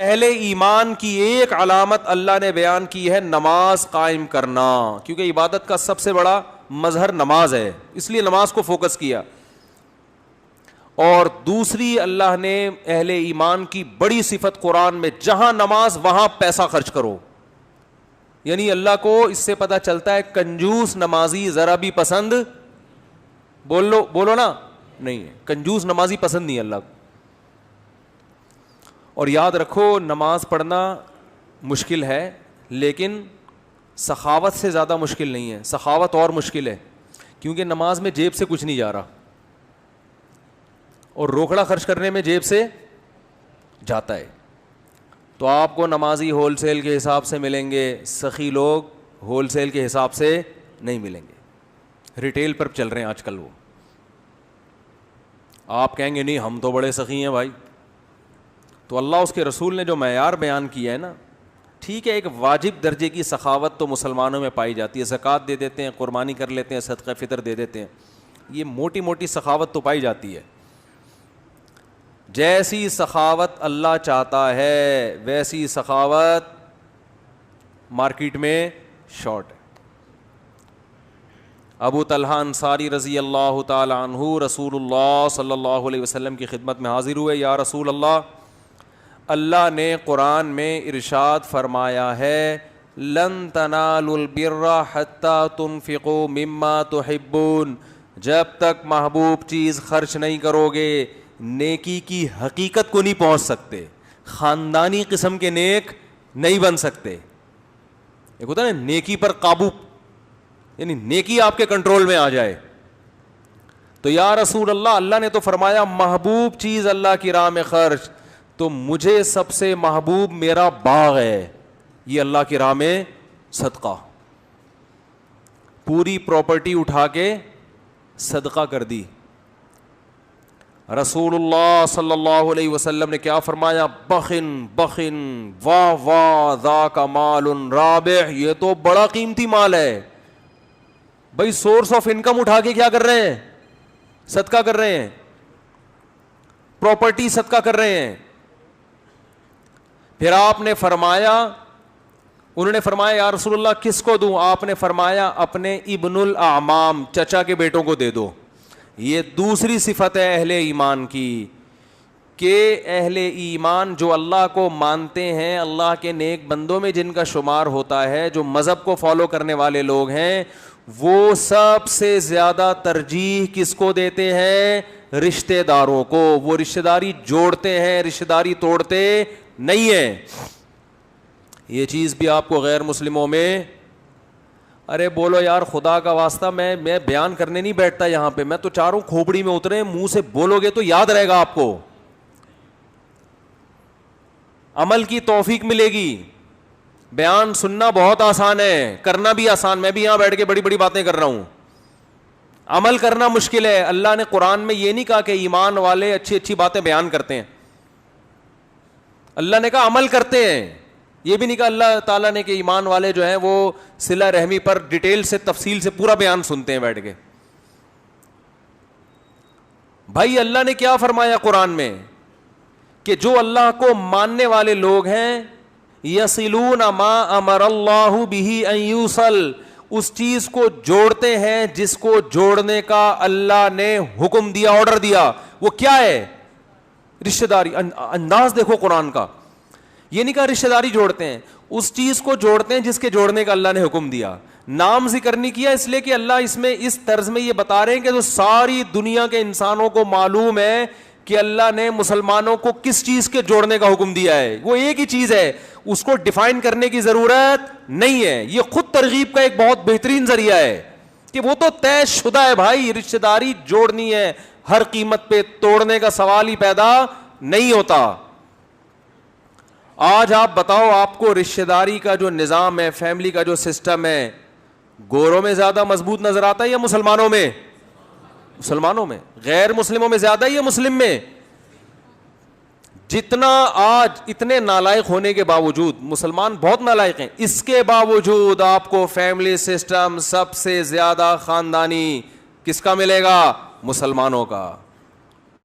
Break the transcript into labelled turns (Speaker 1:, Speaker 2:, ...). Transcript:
Speaker 1: اہل ایمان کی ایک علامت اللہ نے بیان کی ہے نماز قائم کرنا، کیونکہ عبادت کا سب سے بڑا مظہر نماز ہے، اس لیے نماز کو فوکس کیا. اور دوسری اللہ نے اہل ایمان کی بڑی صفت قرآن میں، جہاں نماز وہاں پیسہ خرچ کرو. یعنی اللہ کو اس سے پتہ چلتا ہے کنجوس نمازی ذرا بھی پسند بولو نا نہیں ہے، کنجوس نمازی پسند نہیں اللہ کو. اور یاد رکھو نماز پڑھنا مشکل ہے، لیکن سخاوت سے زیادہ مشکل نہیں ہے. سخاوت اور مشکل ہے، کیونکہ نماز میں جیب سے کچھ نہیں جا رہا، اور روکڑا خرچ کرنے میں جیب سے جاتا ہے. تو آپ کو نمازی ہول سیل کے حساب سے ملیں گے، سخی لوگ ہول سیل کے حساب سے نہیں ملیں گے. ریٹیل پر چل رہے ہیں آج کل وہ. آپ کہیں گے نہیں ہم تو بڑے سخی ہیں بھائی. تو اللہ اس کے رسول نے جو معیار بیان کیا ہے نا، ٹھیک ہے ایک واجب درجے کی سخاوت تو مسلمانوں میں پائی جاتی ہے، زکوٰۃ دے دیتے ہیں، قربانی کر لیتے ہیں، صدقہ فطر دے دیتے ہیں، یہ موٹی موٹی سخاوت تو پائی جاتی ہے. جیسی سخاوت اللہ چاہتا ہے ویسی سخاوت مارکیٹ میں شارٹ ہے. ابو طلحہ انصاری رضی اللہ تعالی عنہ رسول اللہ صلی اللہ علیہ وسلم کی خدمت میں حاضر ہوئے. یا رسول اللہ، اللہ نے قرآن میں ارشاد فرمایا ہے لن تنالوا البر حتى تنفقوا مما تحبون، جب تک محبوب چیز خرچ نہیں کرو گے نیکی کی حقیقت کو نہیں پہنچ سکتے، خاندانی قسم کے نیک نہیں بن سکتے. ایک ہوتا ہے نا نیکی پر قابو، یعنی نیکی آپ کے کنٹرول میں آ جائے. تو یا رسول اللہ، اللہ نے تو فرمایا محبوب چیز اللہ کی راہ میں خرچ، تو مجھے سب سے محبوب میرا باغ ہے، یہ اللہ کی راہ میں صدقہ. پوری پراپرٹی اٹھا کے صدقہ کر دی. رسول اللہ صلی اللہ علیہ وسلم نے کیا فرمایا؟ بخن بخن واہ واہ ذاک مال رابح، یہ تو بڑا قیمتی مال ہے. بھائی سورس آف انکم اٹھا کے کیا کر رہے ہیں؟ صدقہ کر رہے ہیں، پراپرٹی صدقہ کر رہے ہیں. پھر آپ نے فرمایا، انہوں نے فرمایا یا رسول اللہ کس کو دوں؟ آپ نے فرمایا اپنے ابن الاعمام، چچا کے بیٹوں کو دے دو. یہ دوسری صفت ہے اہل ایمان کی، کہ اہل ایمان جو اللہ کو مانتے ہیں، اللہ کے نیک بندوں میں جن کا شمار ہوتا ہے، جو مذہب کو فالو کرنے والے لوگ ہیں، وہ سب سے زیادہ ترجیح کس کو دیتے ہیں؟ رشتہ داروں کو. وہ رشتہ داری جوڑتے ہیں، رشتہ داری توڑتے نہیں ہیں. یہ چیز بھی آپ کو غیر مسلموں میں، ارے بولو یار خدا کا واسطہ، میں بیان کرنے نہیں بیٹھتا یہاں پہ، میں تو چاروں کھوپڑی میں اترے، منہ سے بولو گے تو یاد رہے گا آپ کو، عمل کی توفیق ملے گی. بیان سننا بہت آسان ہے، کرنا بھی آسان. میں بھی یہاں بیٹھ کے بڑی بڑی باتیں کر رہا ہوں، عمل کرنا مشکل ہے. اللہ نے قرآن میں یہ نہیں کہا کہ ایمان والے اچھی اچھی باتیں بیان کرتے ہیں، اللہ نے کہا عمل کرتے ہیں. یہ بھی نہیں کہا اللہ تعالیٰ نے کہ ایمان والے جو ہیں وہ صلہ رحمی پر ڈیٹیل سے تفصیل سے پورا بیان سنتے ہیں بیٹھ کے. بھائی اللہ نے کیا فرمایا قرآن میں کہ جو اللہ کو ماننے والے لوگ ہیں، یصلون ما امر اللہ بہ ان یوصل، اس چیز کو جوڑتے ہیں جس کو جوڑنے کا اللہ نے حکم دیا، آرڈر دیا. وہ کیا ہے؟ رشتہ داری. انداز دیکھو قرآن کا، یہ نہیں کہا رشتہ داری جوڑتے ہیں، اس چیز کو جوڑتے ہیں جس کے جوڑنے کا اللہ نے حکم دیا. نام ذکر نہیں کیا اس لیے کہ اللہ اس میں اس طرز میں یہ بتا رہے ہیں کہ جو ساری دنیا کے انسانوں کو معلوم ہے کہ اللہ نے مسلمانوں کو کس چیز کے جوڑنے کا حکم دیا ہے، وہ ایک ہی چیز ہے، اس کو ڈیفائن کرنے کی ضرورت نہیں ہے. یہ خود ترغیب کا ایک بہت بہترین ذریعہ ہے کہ وہ تو طے شدہ ہے بھائی، رشتہ داری جوڑنی ہے ہر قیمت پہ، توڑنے کا سوال ہی پیدا نہیں ہوتا. آج آپ بتاؤ، آپ کو رشتہ داری کا جو نظام ہے، فیملی کا جو سسٹم ہے، گوروں میں زیادہ مضبوط نظر آتا ہے یا مسلمانوں میں؟ مسلمانوں میں. غیر مسلموں میں زیادہ ہے یا مسلم میں؟ جتنا آج اتنے نالائق ہونے کے باوجود، مسلمان بہت نالائق ہیں، اس کے باوجود آپ کو فیملی سسٹم سب سے زیادہ خاندانی کس کا ملے گا؟ مسلمانوں کا.